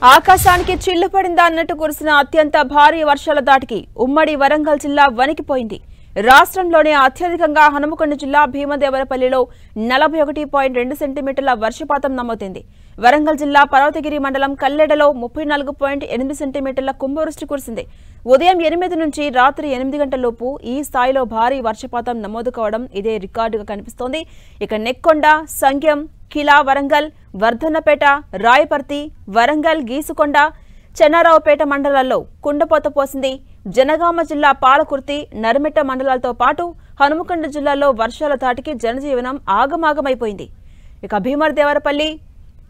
ఆకాశానికి చిల్లు పడిందా అన్నట్టు కురిసిన అత్యంత భారీ వర్షాల దాటికి ఉమ్మడి వరంగల్ జిల్లా వణికిపోయింది. రాష్ట్రంలోనే అత్యధికంగా హనుమకొండ జిల్లా భీమదేవరపల్లిలో 41.2 సెంటీమీటర్ల వర్షపాతం నమోదైంది. వరంగల్ జిల్లా పర్వతగిరి మండలం కల్లెడలో 34.8 సెంటీమీటర్ల కుంభవృష్టి కురిసింది. ఉదయం 8 నుంచి రాత్రి 8 గంటలలోపు ఈ స్థాయిలో భారీ వర్షపాతం నమోదు కావడం ఇదే రికార్డుగా కనిపిస్తోంది. ఇక నెక్కొండ, సంగ్యం, కిలా వరంగల్, వర్ధన్నపేట, రాయపర్తి, వరంగల్, గీసుకొండ, చెన్నారావుపేట మండలాల్లో కుండపోత పోసింది. జనగామ జిల్లా పాలకుర్తి, నరిమెట్ట మండలాలతో పాటు హనుమకొండ జిల్లాలో వర్షాల ధాటికి జనజీవనం ఆగమాగమైపోయింది. ఇక భీమదేవరపల్లి,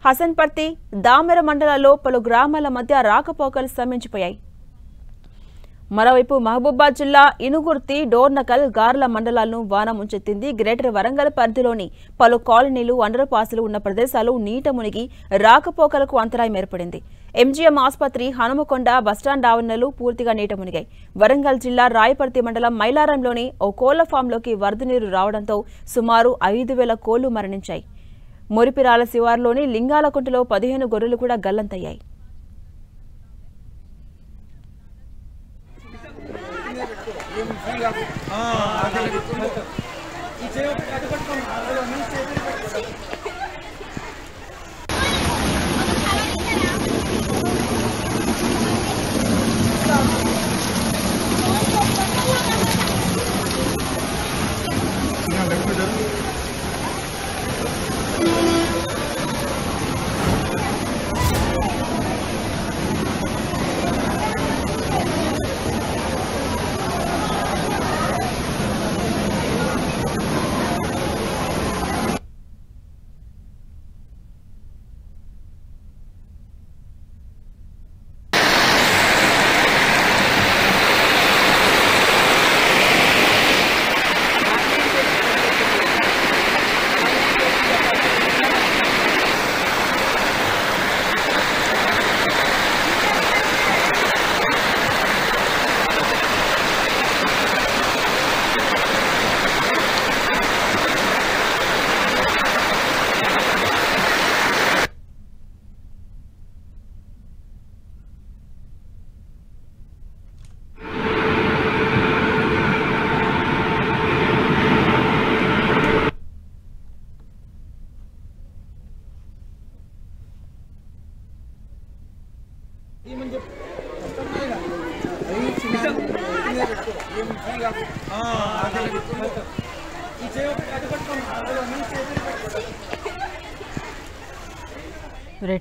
హసన్పర్తి, దామెర మండలాల్లో పలు గ్రామాల మధ్య రాకపోకలు స్తంభించిపోయాయి. మరోవైపు మహబూబాద్ జిల్లా ఇనుగుర్తి, డోర్నకల్, గార్ల మండలాలను వాన ముంచెత్తింది. గ్రేటర్ వరంగల్ పరిధిలోని పలు కాలనీలు, అండర్ పాసులు ఉన్న ప్రదేశాలు నీట మునిగి రాకపోకలకు అంతరాయం ఏర్పడింది. ఎంజీఎం ఆసుపత్రి, హనుమకొండ బస్టాండ్ ఆవరణలు పూర్తిగా నీట మునిగాయి. వరంగల్ జిల్లా రాయపర్తి మండలం మైలారంలోని ఓ కోళ్ల ఫామ్లోకి వరద నీరు రావడంతో సుమారు 5,000 కోళ్లు మరణించాయి. మురిపిరాల శివారులోని లింగాలకుంటలో 15 గొర్రెలు కూడా గల్లంతయ్యాయి.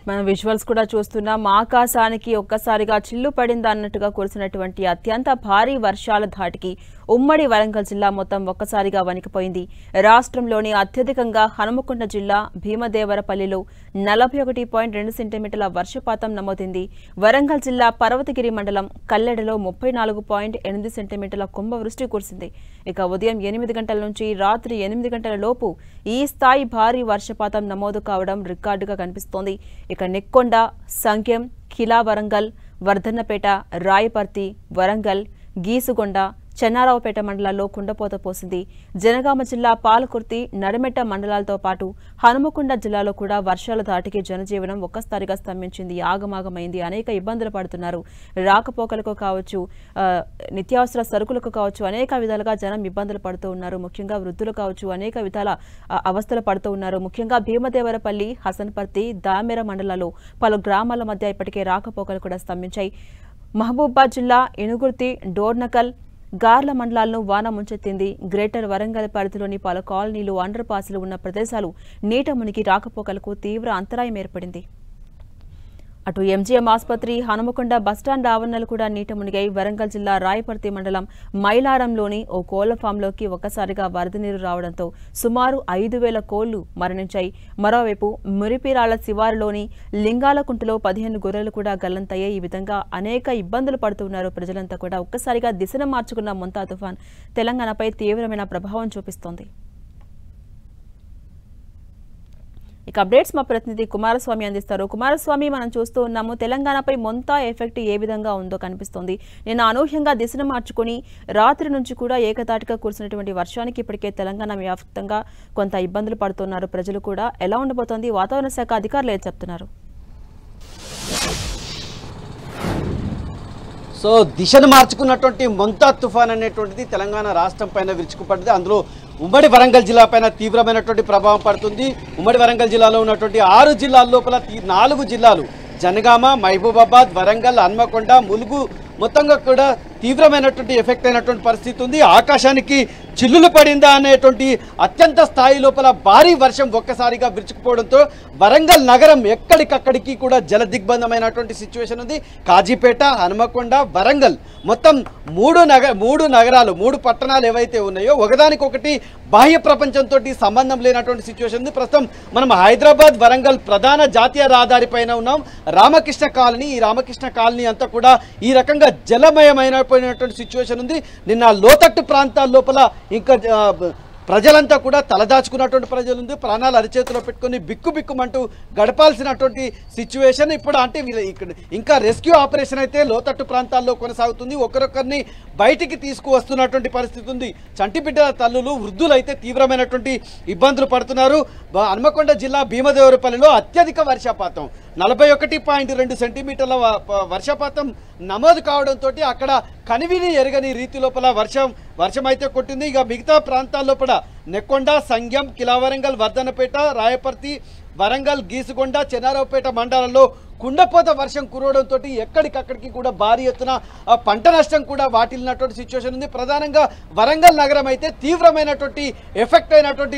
మనం విజువల్స్ కూడా చూస్తున్నాం. ఆకాశానికి ఒక్కసారిగా చిల్లు పడిందా అన్నట్టుగా కురిసినటువంటి అత్యంత భారీ వర్షాల ధాటికి ఉమ్మడి వరంగల్ జిల్లా మొత్తం ఒక్కసారిగా వణికిపోయింది. రాష్ట్రంలోని అత్యధికంగా హనుమకొండ జిల్లా భీమదేవరపల్లిలో 41.2 సెంటీమీటర్ల వర్షపాతం నమోదైంది. వరంగల్ జిల్లా పర్వతగిరి మండలం కల్లెడలో 34.8 సెంటీమీటర్ల కుంభవృష్టి కురిసింది. ఇక ఉదయం 8 గంటల నుంచి రాత్రి 8 గంటల లోపు ఈ స్థాయి భారీ వర్షపాతం నమోదు కావడం రికార్డుగా కనిపిస్తోంది. ఇక నెక్కొండ, సంఖ్యం, కిలా వరంగల్, వర్ధన్నపేట, రాయపర్తి, వరంగల్, గీసుగొండ, చెన్నారావుపేట మండలాల్లో కుండపోత పోసింది. జనగామ జిల్లా పాలకుర్తి, నరిమెట్ట మండలాలతో పాటు హనుమకొండ జిల్లాలో కూడా వర్షాల ధాటికి జనజీవనం ఒక్కసారిగా స్తంభించింది, ఆగమాగమైంది. అనేక ఇబ్బందులు పడుతున్నారు. రాకపోకలకు కావచ్చు, నిత్యావసర సరుకులకు కావచ్చు, అనేక విధాలుగా జనం ఇబ్బందులు పడుతూ ఉన్నారు. ముఖ్యంగా వృద్ధులు కావచ్చు, అనేక విధాల అవస్థలు పడుతూ ఉన్నారు. ముఖ్యంగా భీమదేవరపల్లి, హసన్పర్తి, దామెర మండలాల్లో పలు గ్రామాల మధ్య ఇప్పటికే రాకపోకలు కూడా స్తంభించాయి. మహబూబాద్ జిల్లా ఇనుగుర్తి, డోర్నకల్, గార్ల మండలాలను వాన ముంచెత్తింది. గ్రేటర్ వరంగల్ పరిధిలోని పలు కాలనీలు, అండర్ పాసులు ఉన్న ప్రదేశాలు నీట మునిగి రాకపోకలకు తీవ్ర అంతరాయం ఏర్పడింది. అటు ఎంజీఎం ఆసుపత్రి, హనుమకొండ బస్టాండ్ ఆవరణలు కూడా నీట మునిగాయి. వరంగల్ జిల్లా రాయపర్తి మండలం మైలారంలోని ఓ కోళ్ల ఫామ్లోకి ఒక్కసారిగా వరద నీరు రావడంతో సుమారు 5,000 కోళ్లు మరణించాయి. మరోవైపు మురిపిరాల శివారులోని లింగాలకుంటలో 15 గొర్రెలు కూడా గల్లంతయ్యాయి. ఈ విధంగా అనేక ఇబ్బందులు పడుతున్నారు ప్రజలంతా కూడా. ఒక్కసారిగా దిశను మార్చుకున్న మొంతా తుఫాన్ తెలంగాణపై తీవ్రమైన ప్రభావం చూపిస్తోంది. ఇక అప్డేట్స్ మా ప్రతినిధి కుమారస్వామి అందిస్తారు. కుమారస్వామి, మనం చూస్తూ ఉన్నాము తెలంగాణపై మొంతా ఎఫెక్ట్ ఏ విధంగా ఉందో కనిపిస్తోంది. నేను అనూహ్యంగా దిశను మార్చుకుని రాత్రి నుంచి కూడా ఏకతాటిగా కురిసినటువంటి వర్షానికి ఇప్పటికే తెలంగాణ వ్యాప్తంగా కొంత ఇబ్బందులు పడుతున్నారు ప్రజలు కూడా. ఎలా ఉండబోతోంది? వాతావరణ శాఖ అధికారులు ఏం చెప్తున్నారు? సో దిశను మార్చుకున్నటువంటి మొంతా తుఫాన్ అనేటువంటిది తెలంగాణ రాష్ట్రం పైన విరుచుకుపడింది. అందులో ఉమ్మడి వరంగల్ జిల్లా పైన తీవ్రమైనటువంటి ప్రభావం పడుతుంది. ఉమ్మడి వరంగల్ జిల్లాలో ఉన్నటువంటి 6 జిల్లాల లోపల 4 జిల్లాలు జనగామ, మహబూబాబాద్, వరంగల్, హన్మకొండ, ములుగు మొత్తంగా కూడా తీవ్రమైనటువంటి ఎఫెక్ట్ అయినటువంటి పరిస్థితి ఉంది. ఆకాశానికి చిల్లులు పడిందా అనేటువంటి అత్యంత స్థాయి లోపల భారీ వర్షం ఒక్కసారిగా విరుచుకుపోవడంతో వరంగల్ నగరం ఎక్కడికక్కడికి కూడా జల దిగ్బంధమైనటువంటి సిచ్యువేషన్ ఉంది. కాజీపేట, హనుమకొండ, వరంగల్ మొత్తం 3 నగరాలు 3 పట్టణాలు ఏవైతే ఉన్నాయో ఒకదానికొకటి బాహ్య ప్రపంచంతో సంబంధం లేనటువంటి సిచ్యువేషన్ ఉంది. ప్రస్తుతం మనం హైదరాబాద్ వరంగల్ ప్రధాన జాతీయ రహదారి పైన ఉన్నాం. రామకృష్ణ కాలనీ, ఈ రామకృష్ణ కాలనీ అంతా కూడా ఈ రకంగా జలమయమైనటువంటి సిచ్యువేషన్ ఉంది. నిన్న లోతట్టు ప్రాంతాల లోపల ఇంకా ప్రజలంతా కూడా తలదాచుకున్నటువంటి ప్రజలు ఉంది. ప్రాణాలు అరిచేతిలో పెట్టుకొని బిక్కుమంటూ గడపాల్సినటువంటి సిచ్యువేషన్ ఇప్పుడు అంటే ఇక్కడ ఇంకా రెస్క్యూ ఆపరేషన్ అయితే లోతట్టు ప్రాంతాల్లో కొనసాగుతుంది. ఒకరొకరిని బయటికి తీసుకువస్తున్నటువంటి పరిస్థితి ఉంది. చంటి బిడ్డల తల్లులు, వృద్ధులు అయితే తీవ్రమైనటువంటి ఇబ్బందులు పడుతున్నారు. హన్మకొండ జిల్లా భీమదేవరపల్లిలో అత్యధిక వర్షపాతం 41.2 సెంటీమీటర్ల వర్షపాతం నమోదు కావడంతో అక్కడ కనివిని ఎరగని రీతి లోపల వర్షం అయితే కొట్టింది. ఇక మిగతా ప్రాంతాల్లో కూడా నెక్కొండ, సంగ్యం, కిలావరంగల్, వర్ధనపేట, రాయపర్తి, వరంగల్, గీసుగొండ, చెన్నారావుపేట మండలాల్లో కుండపోత వర్షం కురవడంతో ఎక్కడికక్కడికి కూడా భారీ ఎత్తున పంట నష్టం కూడా వాటిల్లినటువంటి సిచ్యువేషన్ ఉంది. ప్రధానంగా వరంగల్ నగరం అయితే తీవ్రమైనటువంటి ఎఫెక్ట్ అయినటువంటి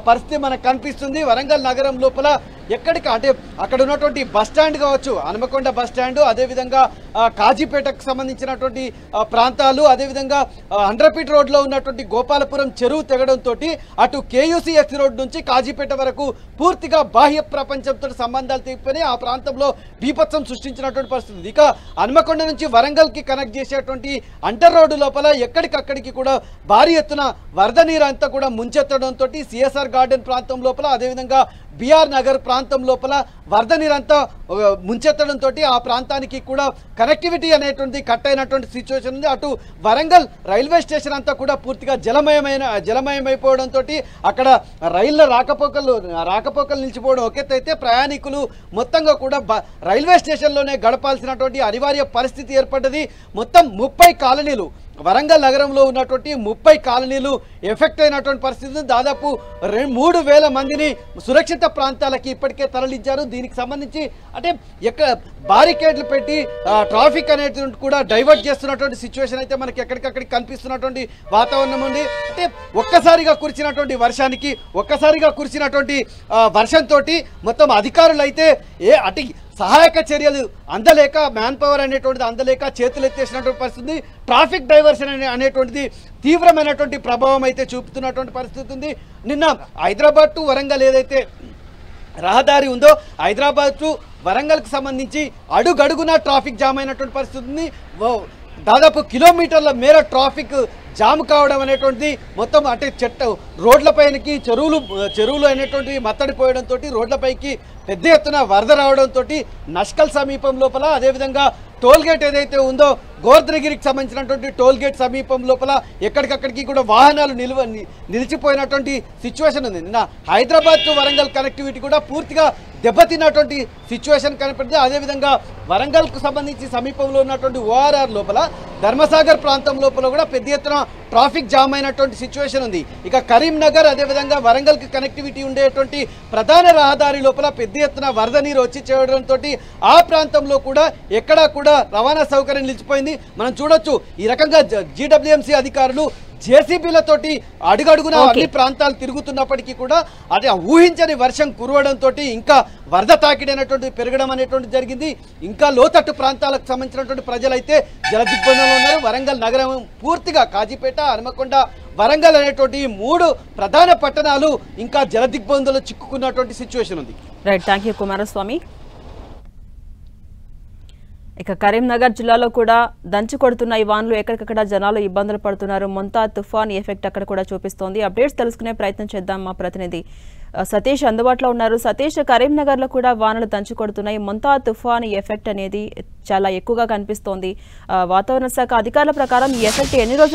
పరిస్థితి మనకు కనిపిస్తుంది. వరంగల్ నగరం లోపల ఎక్కడికి అంటే అక్కడ ఉన్నటువంటి బస్ స్టాండ్ కావచ్చు, హనుమకొండ బస్ స్టాండ్, అదేవిధంగా కాజీపేటకు సంబంధించినటువంటి ప్రాంతాలు, అదేవిధంగా 100 ఫీట్ రోడ్లో ఉన్నటువంటి గోపాలపురం చెరువు తెగడంతో అటు కేయూసీఎస్ రోడ్ నుంచి కాజీపేట వరకు పూర్తిగా బాహ్య ప్రపంచంతో సంబంధాలు తెగిపోయినాయి. ఆ ప్రాంతంలో బీభత్సం సృష్టించినటువంటి పరిస్థితి. ఇక హన్మకొండ నుంచి వరంగల్ కి కనెక్ట్ చేసేటువంటి అంటర్ రోడ్డు లోపల ఎక్కడికక్కడికి కూడా భారీ ఎత్తున వరద నీరు అంతా కూడా ముంచెత్తడంతో సిఎస్ఆర్ గార్డెన్ ప్రాంతం లోపల, అదేవిధంగా బిఆర్ నగర్ ప్రాంతం లోపల వరద నీరంతా ముంచెత్తడంతో ఆ ప్రాంతానికి కూడా కనెక్టివిటీ అనేటువంటి కట్ అయినటువంటి సిచ్యువేషన్ ఉంది. అటు వరంగల్ రైల్వే స్టేషన్ అంతా కూడా పూర్తిగా జలమయమైపోవడంతో అక్కడ రైళ్ల రాకపోకలు నిలిచిపోవడం ఒకెత్తైతే ప్రయాణికులు మొత్తంగా కూడా రైల్వే స్టేషన్లోనే గడపాల్సినటువంటి అనివార్య పరిస్థితి ఏర్పడ్డది. మొత్తం 30 కాలనీలు వరంగల్ నగరంలో ఉన్నటువంటి 30 కాలనీలు ఎఫెక్ట్ అయినటువంటి పరిస్థితి. దాదాపు 3,000 మందిని సురక్షిత ప్రాంతాలకి ఇప్పటికే తరలించారు. దీనికి సంబంధించి అంటే బారికేడ్లు పెట్టి ట్రాఫిక్ అనేది కూడా డైవర్ట్ చేస్తున్నటువంటి సిచ్యువేషన్ అయితే మనకి ఎక్కడికక్కడికి కనిపిస్తున్నటువంటి వాతావరణం ఉంది. అంటే ఒక్కసారిగా కురిసినటువంటి వర్షంతో మొత్తం అధికారులు అయితే సహాయక చర్యలు అందలేక, మ్యాన్ పవర్ అనేటువంటిది అందలేక చేతులు ఎత్తేసినటువంటి పరిస్థితి. ట్రాఫిక్ డైవర్షన్ అనేటువంటిది తీవ్రమైనటువంటి ప్రభావం అయితే చూపుతున్నటువంటి పరిస్థితి ఉంది. నిన్న హైదరాబాద్ టు వరంగల్ ఏదైతే రహదారి ఉందో హైదరాబాద్ టు వరంగల్కి సంబంధించి అడుగడుగున ట్రాఫిక్ జామ్ అయినటువంటి పరిస్థితి ఉంది. దాదాపు కిలోమీటర్ల మేర ట్రాఫిక్ జామ్ కావడం అనేటువంటిది మొత్తం అంటే రోడ్లపైకి చెరువులు అనేటువంటివి మత్తడిపోయడంతో రోడ్లపైకి పెద్ద ఎత్తున వరద రావడంతో నష్కల్ సమీపం లోపల, అదేవిధంగా టోల్గేట్ ఏదైతే ఉందో గోర్ధనగిరికి సంబంధించినటువంటి టోల్గేట్ సమీపం లోపల ఎక్కడికక్కడికి కూడా వాహనాలు నిలిచిపోయినటువంటి సిచ్యువేషన్ ఉంది. నిన్న హైదరాబాద్ టు వరంగల్ కనెక్టివిటీ కూడా పూర్తిగా దెబ్బతిన్నటువంటి సిచ్యువేషన్ కనపడింది. అదేవిధంగా వరంగల్కు సంబంధించి సమీపంలో ఉన్నటువంటి ఓఆర్ఆర్ లోపల, ధర్మసాగర్ ప్రాంతం లోపల కూడా పెద్ద ఎత్తున ట్రాఫిక్ జామ్ అయినటువంటి సిచ్యువేషన్ ఉంది. ఇక కరీంనగర్, అదేవిధంగా వరంగల్కి కనెక్టివిటీ ఉండేటువంటి ప్రధాన రహదారి లోపల పెద్ద ఎత్తున వరద నీరు వచ్చి చేరడంతో ఆ ప్రాంతంలో కూడా ఎక్కడా కూడా రవాణా సౌకర్యం నిలిచిపోయింది. మనం చూడొచ్చు ఈ రకంగా జీడబ్ల్యూఎంసీ అధికారులు జేసీబీలతోటి అడుగడుగున అన్ని ప్రాంతాలు తిరుగుతున్నప్పటికీ కూడా అదే ఊహించని వర్షం కురవడంతో ఇంకా వరద తాకిడైనటువంటి పెరగడం అనేటువంటి జరిగింది. ఇంకా లోతట్టు ప్రాంతాలకు సంబంధించినటువంటి ప్రజలైతే జల దిగ్బంధంలో ఉన్నారు. వరంగల్ నగరం పూర్తిగా కాజీపేట, హనుమకొండ, వరంగల్ అనేటువంటి 3 ప్రధాన పట్టణాలు ఇంకా జల దిగ్బంధంలో చిక్కుకున్నటువంటి సిచ్యువేషన్ ఉంది. Right, thank you Kumaraswamy. ఇక కరీంనగర్ జిల్లాలో కూడా దంచి కొడుతున్న ఈ వానలు ఎక్కడికక్కడ జనాలు ఇబ్బందులు పడుతున్నారు. మొంతా తుఫాన్ ఎఫెక్ట్ అక్కడ కూడా చూపిస్తోంది. అప్డేట్స్ తెలుసుకునే ప్రయత్నం చేద్దాం. మా ప్రతినిధి సతీష్ అందుబాటులో ఉన్నారు. సతీష్, కరీంనగర్లో కూడా వానలు దంచి కొడుతున్నాయి. మొంతా తుఫాన్ ఎఫెక్ట్ అనేది చాలా ఎక్కువగా కనిపిస్తోంది. వాతావరణ శాఖ అధికారుల ప్రకారం ఈ ఎఫెక్ట్ ఎన్ని రోజులు